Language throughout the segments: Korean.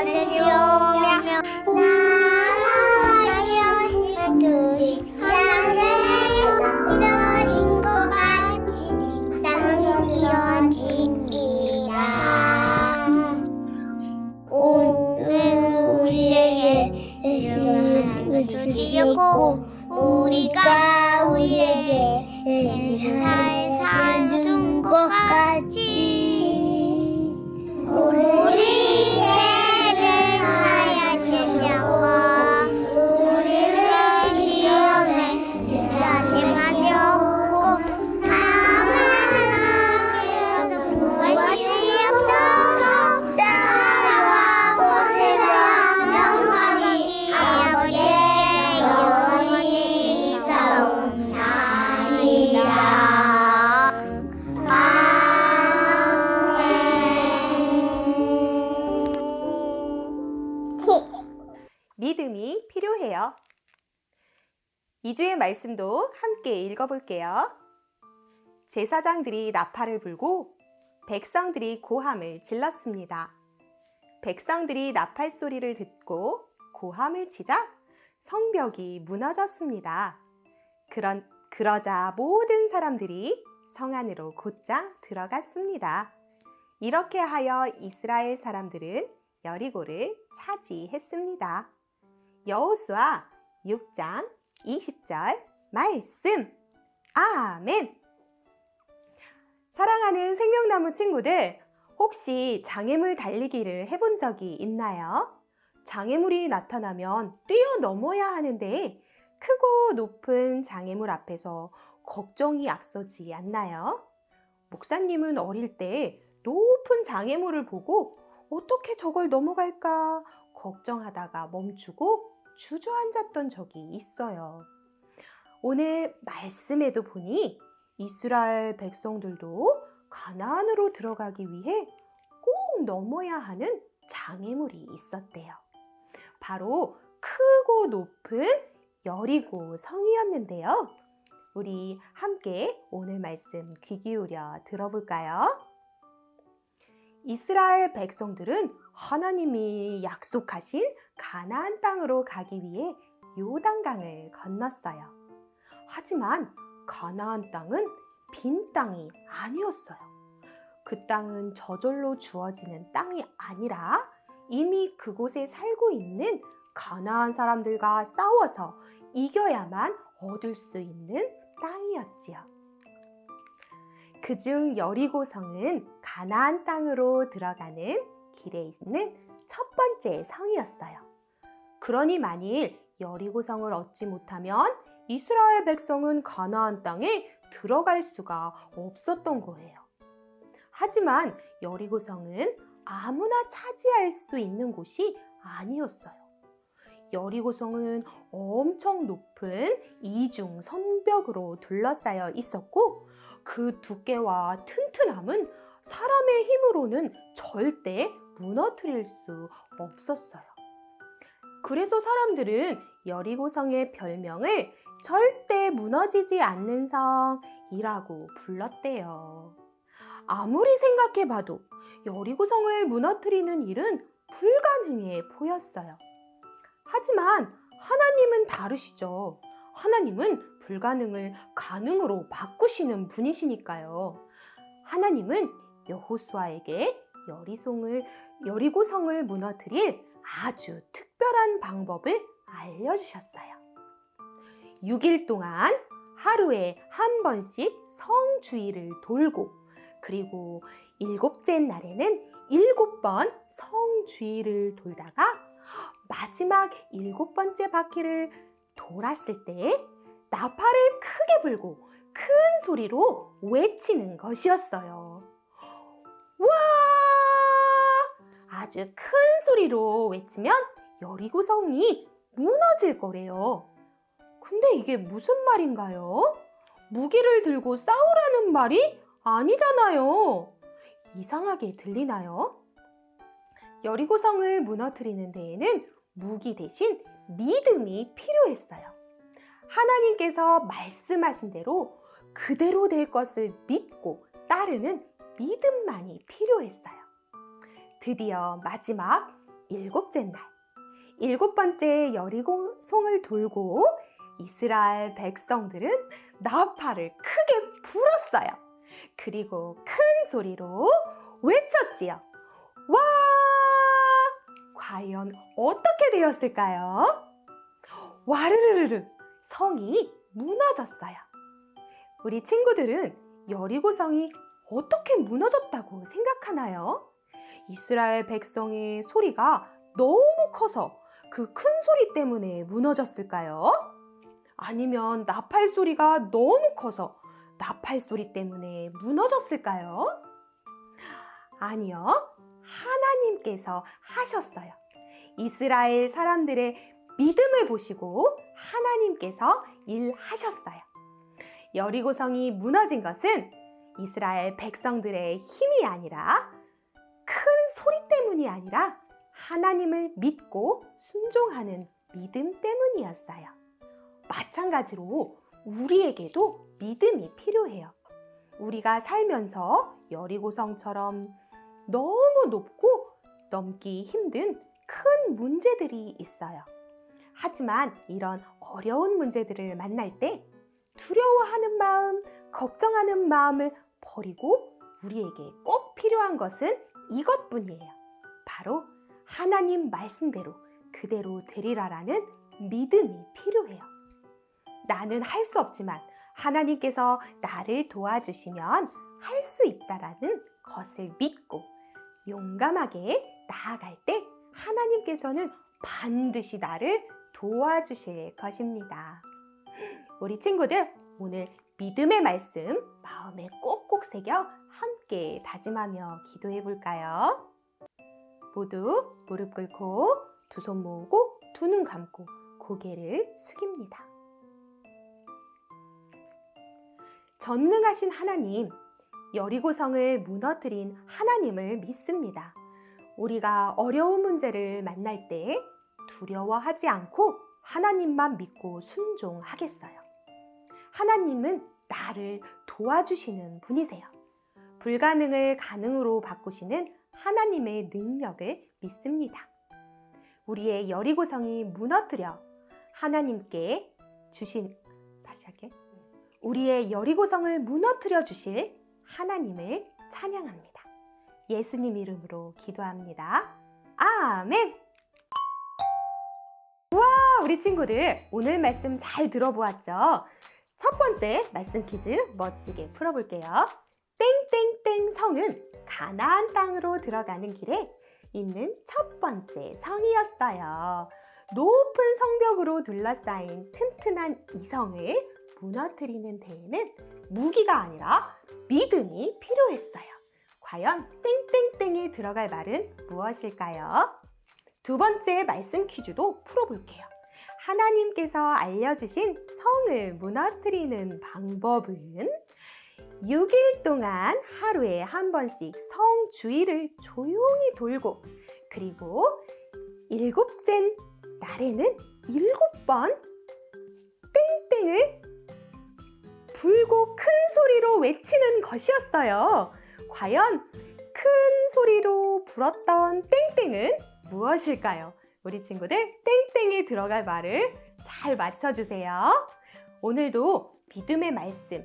찾으시오며 나라하여 뜻이 하늘에서 이뤄진 것 같이 땅은 이뤄지리라. 오늘 우리에게 예수님을 주시었고 우리가 우리에게 세상을 살준 것 같이 우리 죄를 하여주셨고 우리를 시험에 들게 하지 없고 다만 하나님께서 구하시옵소서. 나라와 권세와 영광이 아버지께 영원히 있사옵나이다. 믿음이 필요해요. 2주의 말씀도 함께 읽어볼게요. 제사장들이 나팔을 불고 백성들이 고함을 질렀습니다. 백성들이 나팔 소리를 듣고 고함을 치자 성벽이 무너졌습니다. 그러자 모든 사람들이 성 안으로 곧장 들어갔습니다. 이렇게 하여 이스라엘 사람들은 여리고를 차지했습니다. 여호수아 6장 20절 말씀. 아멘. 사랑하는 생명나무 친구들, 혹시 장애물 달리기를 해본 적이 있나요? 장애물이 나타나면 뛰어넘어야 하는데 크고 높은 장애물 앞에서 걱정이 앞서지 않나요? 목사님은 어릴 때 높은 장애물을 보고 어떻게 저걸 넘어갈까 걱정하다가 멈추고 주저앉았던 적이 있어요. 오늘 말씀에도 보니 이스라엘 백성들도 가나안으로 들어가기 위해 꼭 넘어야 하는 장애물이 있었대요. 바로 크고 높은 여리고 성이었는데요. 우리 함께 오늘 말씀 귀 기울여 들어볼까요? 이스라엘 백성들은 하나님이 약속하신 가나안 땅으로 가기 위해 요단강을 건넜어요. 하지만 가나안 땅은 빈 땅이 아니었어요. 그 땅은 저절로 주어지는 땅이 아니라 이미 그곳에 살고 있는 가나안 사람들과 싸워서 이겨야만 얻을 수 있는 땅이었지요. 그중 여리고성은 가나안 땅으로 들어가는 길에 있는 첫 번째 성이었어요. 그러니 만일 여리고성을 얻지 못하면 이스라엘 백성은 가나안 땅에 들어갈 수가 없었던 거예요. 하지만 여리고성은 아무나 차지할 수 있는 곳이 아니었어요. 여리고성은 엄청 높은 이중 성벽으로 둘러싸여 있었고 그 두께와 튼튼함은 사람의 힘으로는 절대 무너뜨릴 수 없었어요. 그래서 사람들은 여리고성의 별명을 절대 무너지지 않는 성이라고 불렀대요. 아무리 생각해봐도 여리고성을 무너뜨리는 일은 불가능해 보였어요. 하지만 하나님은 다르시죠. 하나님은 불가능을 가능으로 바꾸시는 분이시니까요. 하나님은 여호수아에게 여리고성을 무너뜨릴 아주 특별한 방법을 알려주셨어요. 6일 동안 하루에 한 번씩 성 주위를 돌고 그리고 7째 날에는 7번 성 주위를 돌다가 마지막 7번째 바퀴를 돌았을 때 나팔을 크게 불고 큰 소리로 외치는 것이었어요. 와! 아주 큰 소리로 외치면 여리고성이 무너질 거래요. 근데 이게 무슨 말인가요? 무기를 들고 싸우라는 말이 아니잖아요. 이상하게 들리나요? 여리고성을 무너뜨리는 데에는 무기 대신 믿음이 필요했어요. 하나님께서 말씀하신 대로 그대로 될 것을 믿고 따르는 믿음만이 필요했어요. 드디어 마지막 일곱째 날, 일곱 번째 여리고성을 돌고 이스라엘 백성들은 나팔을 크게 불었어요. 그리고 큰 소리로 외쳤지요. 와! 과연 어떻게 되었을까요? 와르르르르 성이 무너졌어요. 우리 친구들은 여리고성이 어떻게 무너졌다고 생각하나요? 이스라엘 백성의 소리가 너무 커서 그 큰 소리 때문에 무너졌을까요? 아니면 나팔 소리가 너무 커서 나팔 소리 때문에 무너졌을까요? 아니요, 하나님께서 하셨어요. 이스라엘 사람들의 믿음을 보시고 하나님께서 일하셨어요. 여리고성이 무너진 것은 이스라엘 백성들의 힘이 아니라 큰 소리 때문이 아니라 하나님을 믿고 순종하는 믿음 때문이었어요. 마찬가지로 우리에게도 믿음이 필요해요. 우리가 살면서 여리고성처럼 너무 높고 넘기 힘든 큰 문제들이 있어요. 하지만 이런 어려운 문제들을 만날 때 두려워하는 마음, 걱정하는 마음을 버리고 우리에게 꼭 필요한 것은 이것뿐이에요. 바로 하나님 말씀대로 그대로 되리라라는 믿음이 필요해요. 나는 할 수 없지만 하나님께서 나를 도와주시면 할 수 있다라는 것을 믿고 용감하게 나아갈 때 하나님께서는 반드시 나를 도와주실 것입니다. 우리 친구들, 오늘 믿음의 말씀 마음에 꼭꼭 새겨 함께 다짐하며 기도해 볼까요? 모두 무릎 꿇고 두 손 모으고 두 눈 감고 고개를 숙입니다. 전능하신 하나님, 여리고성을 무너뜨린 하나님을 믿습니다. 우리가 어려운 문제를 만날 때 두려워하지 않고 하나님만 믿고 순종하겠어요. 하나님은 나를 도와주시는 분이세요. 불가능을 가능으로 바꾸시는 하나님의 능력을 믿습니다. 우리의 여리고성이 무너뜨려 하나님께 주신, 우리의 여리고성을 무너뜨려 주실 하나님을 찬양합니다. 예수님 이름으로 기도합니다. 아멘! 와, 우리 친구들 오늘 말씀 잘 들어보았죠? 첫 번째 말씀 퀴즈 멋지게 풀어볼게요. 땡땡땡 성은 가나안 땅으로 들어가는 길에 있는 첫 번째 성이었어요. 높은 성벽으로 둘러싸인 튼튼한 이 성을 무너뜨리는 데에는 무기가 아니라 믿음이 필요했어요. 과연 땡땡땡에 들어갈 말은 무엇일까요? 두 번째 말씀 퀴즈도 풀어볼게요. 하나님께서 알려주신 성을 무너뜨리는 방법은 6일 동안 하루에 한 번씩 성 주위를 조용히 돌고, 그리고 일곱째 날에는 7번 땡땡을 불고 큰 소리로 외치는 것이었어요. 과연 큰 소리로 불었던 땡땡은 무엇일까요? 우리 친구들 땡땡에 들어갈 말을 잘 맞춰주세요. 오늘도 믿음의 말씀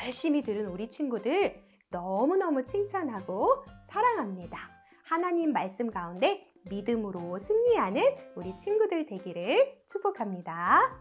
열심히 들은 우리 친구들 너무너무 칭찬하고 사랑합니다. 하나님 말씀 가운데 믿음으로 승리하는 우리 친구들 되기를 축복합니다.